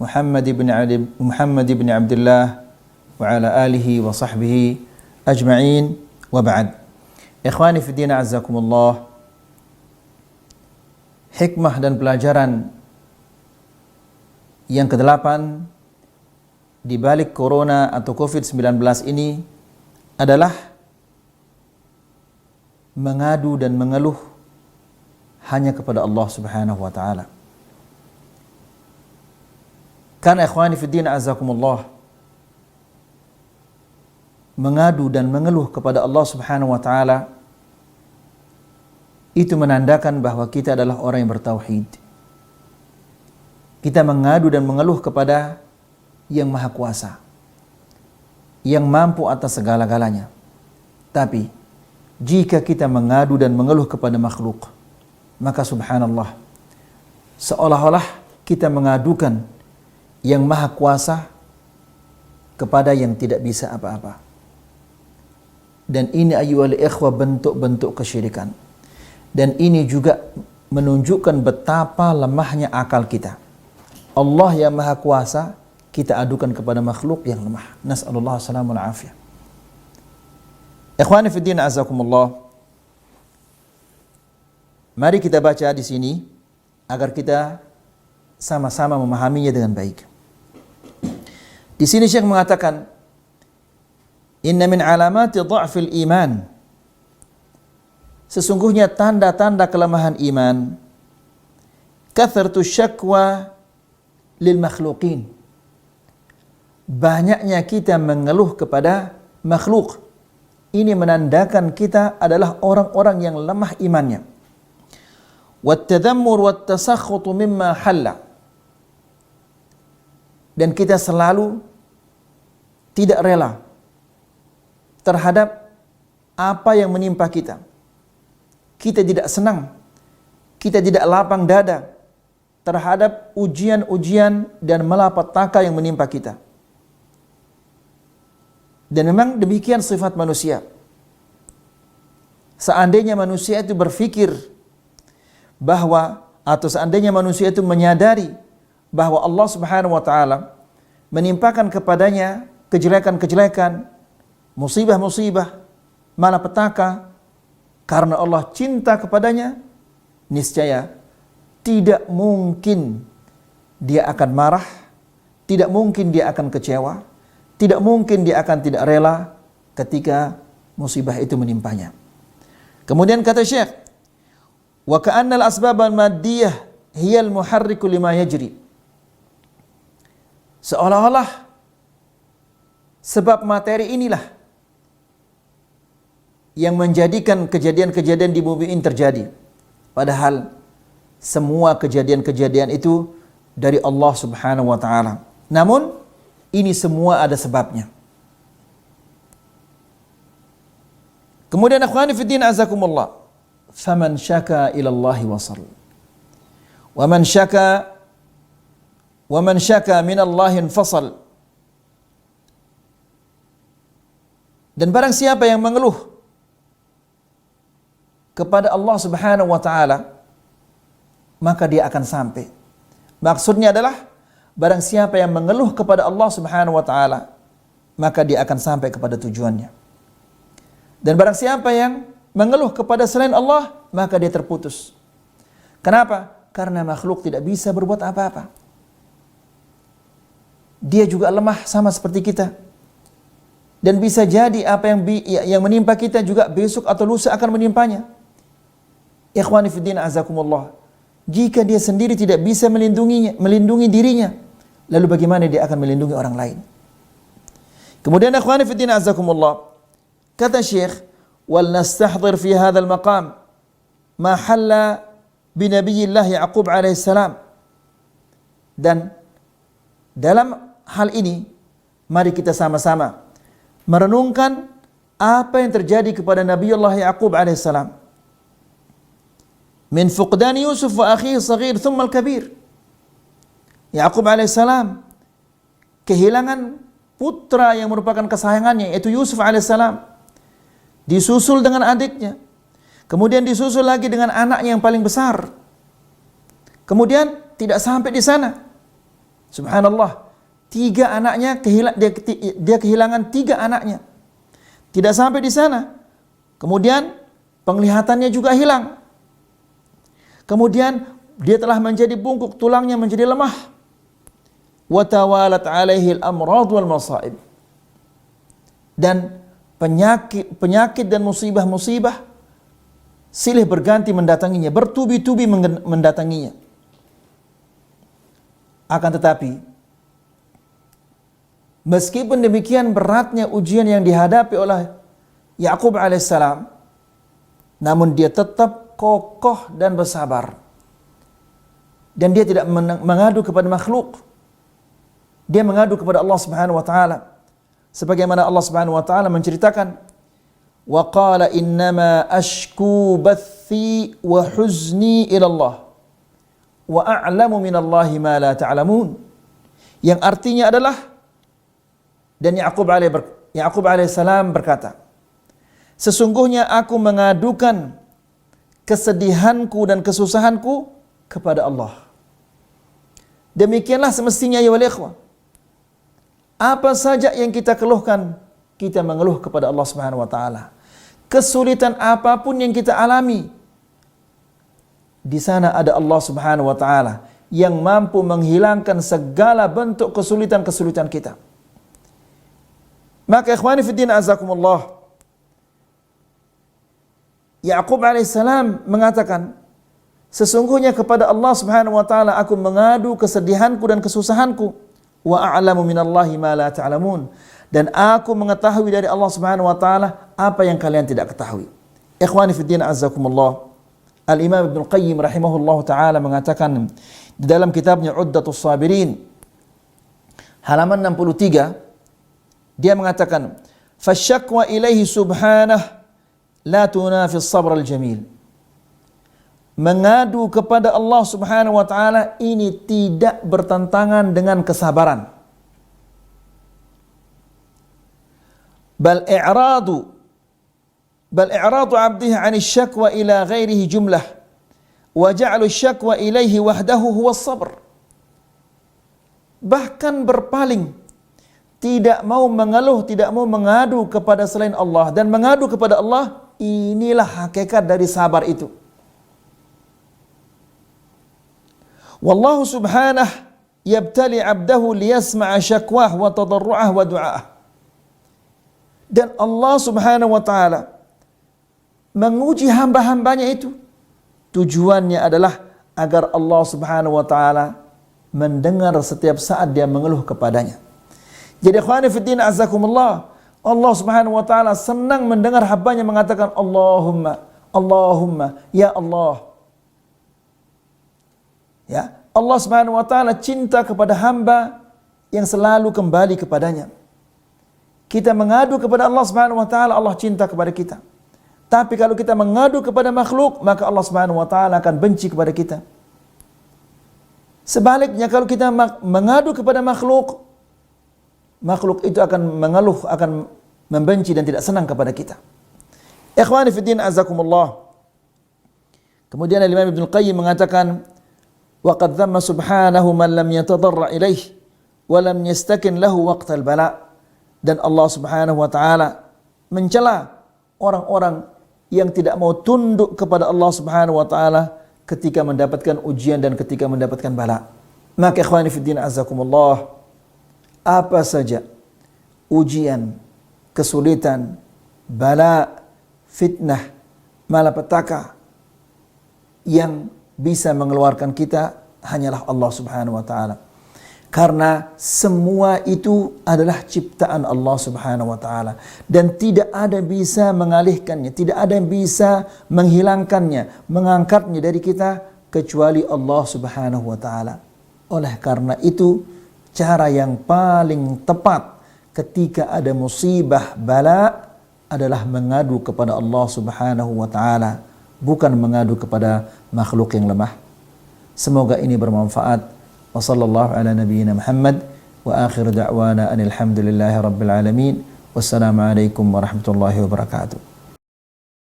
Muhammad ibn Abdullah wa ala alihi wa sahbihi ajma'in wa ba'd. Ikhwani fi din, azzakumullah. Hikmah dan pelajaran yang ke-8 di balik corona atau COVID-19 ini adalah mengadu dan mengeluh hanya kepada Allah Subhanahu wa taala. Karena ikhwani fi din, azakumullah, mengadu dan mengeluh kepada Allah Subhanahu wa taala itu menandakan bahwa kita adalah orang yang bertauhid. Kita mengadu dan mengeluh kepada yang maha kuasa, yang mampu atas segala-galanya. Tapi jika kita mengadu dan mengeluh kepada makhluk, maka subhanallah, seolah-olah kita mengadukan yang maha kuasa kepada yang tidak bisa apa-apa. Dan ini ayyuhal ikhwah bentuk-bentuk kesyirikan. Dan ini juga menunjukkan betapa lemahnya akal kita. Allah yang maha kuasa kita adukan kepada makhluk yang lemah. Nas'alullah salamul afiyah. Ikhwani fi din, azakumullah. Mari kita baca di sini agar kita sama-sama memahaminya dengan baik. Di sini Syekh mengatakan, inna min alamati dha'fil iman, sesungguhnya tanda-tanda kelemahan iman, kathratu syakwa lil makhluqin, banyaknya kita mengeluh kepada makhluk. Ini menandakan kita adalah orang-orang yang lemah imannya. Wat tadhammur wat tasakhutu mimma halla, dan kita selalu tidak rela terhadap apa yang menimpa kita. Kita tidak senang, kita tidak lapang dada terhadap ujian-ujian dan malapetaka yang menimpa kita. Dan memang demikian sifat manusia. Seandainya manusia itu berpikir bahwa, atau seandainya manusia itu menyadari bahwa Allah Subhanahu wa taala menimpakan kepadanya kejelekan-kejelekan, musibah-musibah, malapetaka karena Allah cinta kepadanya, niscaya tidak mungkin dia akan marah, tidak mungkin dia akan kecewa, tidak mungkin dia akan tidak rela ketika musibah itu menimpanya. Kemudian kata Syekh, wa ka'anna al-asbab al-maddiyah hiya al-muharriku lima yajri, seolah-olah sebab materi inilah yang menjadikan kejadian-kejadian di bumi ini terjadi. Padahal semua kejadian-kejadian itu dari Allah Subhanahu wa taala. Namun ini semua ada sebabnya. Kemudian akhwani fi din, azakumullah, faman syaka ila Allah wasal, wa man syaka min Allah infasal. Dan barang siapa yang mengeluh kepada Allah Subhanahu wa taala, maka dia akan sampai. Maksudnya adalah barang siapa yang mengeluh kepada Allah Subhanahu wa taala, maka dia akan sampai kepada tujuannya. Dan barang siapa yang mengeluh kepada selain Allah, maka dia terputus. Kenapa? Karena makhluk tidak bisa berbuat apa-apa. Dia juga lemah sama seperti kita. Dan bisa jadi apa yang menimpa kita juga besok atau lusa akan menimpanya. Ikhwani fi din, azakumullah. Jika dia sendiri tidak bisa melindungi dirinya, lalu bagaimana dia akan melindungi orang lain? Kemudian ikhwani fi din, azakumullah, kata Syekh, wal nastahdhir fi hadzal maqam ma halla bi nabiyillah Yaqub alaihi salam. Dan dalam hal ini mari kita sama-sama merenungkan apa yang terjadi kepada Nabiullah Yaqub alaihissalam min fuqdan Yusuf wa akhihi saghir thumma al-kabir. Yaqub alaihissalam kehilangan putra yang merupakan kesayangannya, yaitu Yusuf alaihissalam, disusul dengan adiknya, kemudian disusul lagi dengan anaknya yang paling besar. Kemudian tidak sampai di sana, Subhanallah, 3 anaknya dia kehilangan 3 anaknya. Tidak sampai di sana. Kemudian penglihatannya juga hilang. Kemudian dia telah menjadi bungkuk, tulangnya menjadi lemah. Wa tawalat alaihi al-amrad wal masaib. Dan penyakit dan musibah-musibah silih berganti mendatanginya, bertubi-tubi mendatanginya. Akan tetapi, meskipun demikian beratnya ujian yang dihadapi oleh Yakub alaihissalam, namun dia tetap kokoh dan bersabar. Dan dia tidak mengadu kepada makhluk. Dia mengadu kepada Allah Subhanahu wa taala. Sebagaimana Allah Subhanahu wa taala menceritakan, "Wa qala innama ashku bathi wa huzni ila Allah wa a'lamu minallahi ma la ta'lamun." Yang artinya adalah, dan Yakub alaihissalam berkata, sesungguhnya aku mengadukan kesedihanku dan kesusahanku kepada Allah. Demikianlah semestinya ya wal ikhwah. Apa saja yang kita keluhkan, kita mengeluh kepada Allah Subhanahu wa taala. Kesulitan apapun yang kita alami, di sana ada Allah Subhanahu wa taala yang mampu menghilangkan segala bentuk kesulitan-kesulitan kita. Maka ikhwani fiddin azakumullah, Yakub alaihissalam mengatakan, sesungguhnya kepada Allah Subhanahu wa taala aku mengadu kesedihanku dan kesusahanku, wa a'lamu minallahi ma la ta'lamun, dan aku mengetahui dari Allah Subhanahu wa taala apa yang kalian tidak ketahui. Ikhwani fiddin azakumullah, Al-Imam Ibnu Qayyim rahimahullah taala mengatakan di dalam kitabnya Uddatus Sabirin halaman 63, dia mengatakan, fasyakwa ilaihi subhanah la tunafi as-sabr al-jamil. Mengadu kepada Allah Subhanahu wa taala ini tidak bertentangan dengan kesabaran. Bal i'radu 'abdihi 'an asy-syakwa ila ghairihi jumlah wa ja'alu asy-syakwa ilaihi wahdahu huwa as-sabr. Bahkan berpaling, tidak mau mengeluh, tidak mau mengadu kepada selain Allah, dan mengadu kepada Allah, inilah hakikat dari sabar itu. Wallahu subhanah yabtali abdahu liyasma'a syakwah wa tadarru'ah wa du'a'ah. Dan Allah Subhanahu wa taala menguji hamba-hambanya itu, tujuannya adalah agar Allah Subhanahu wa taala mendengar setiap saat dia mengeluh kepadanya. Jadi ikhwani fiddin azakumullah, Allah Subhanahu wa taala senang mendengar hambanya mengatakan Allahumma, Allahumma, ya Allah. Ya, Allah Subhanahu wa taala cinta kepada hamba yang selalu kembali kepadanya. Kita mengadu kepada Allah Subhanahu wa taala, Allah cinta kepada kita. Tapi kalau kita mengadu kepada makhluk, maka Allah Subhanahu wa taala akan benci kepada kita. Sebaliknya kalau kita mengadu kepada makhluk, makhluk itu akan mengeluh, akan membenci dan tidak senang kepada kita. Ikhwani fiddin azakumullah. Kemudian Imam Ibnu Qayyim mengatakan, wa qad dhamma subhanahu man lam yatadarra ilaih wa lam yastakin lahu waqtal bala. Dan Allah Subhanahu wa taala mencela orang-orang yang tidak mau tunduk kepada Allah Subhanahu wa taala ketika mendapatkan ujian dan ketika mendapatkan bala. Maka ikhwani fiddin azakumullah, apa saja ujian, kesulitan, bala, fitnah, malapetaka yang bisa mengeluarkan kita hanyalah Allah Subhanahu wa taala. Karena semua itu adalah ciptaan Allah Subhanahu wa taala dan tidak ada bisa mengalihkannya, tidak ada yang bisa menghilangkannya, mengangkatnya dari kita kecuali Allah Subhanahu wa taala. Oleh karena itu, cara yang paling tepat ketika ada musibah, bala adalah mengadu kepada Allah Subhanahu wa taala, bukan mengadu kepada makhluk yang lemah. Semoga ini bermanfaat. Wa sallallahu ala nabiyyina Muhammad wa akhir da'wana anil hamdulillahi rabbil alamin. Wassalamu alaikum warahmatullahi wabarakatuh.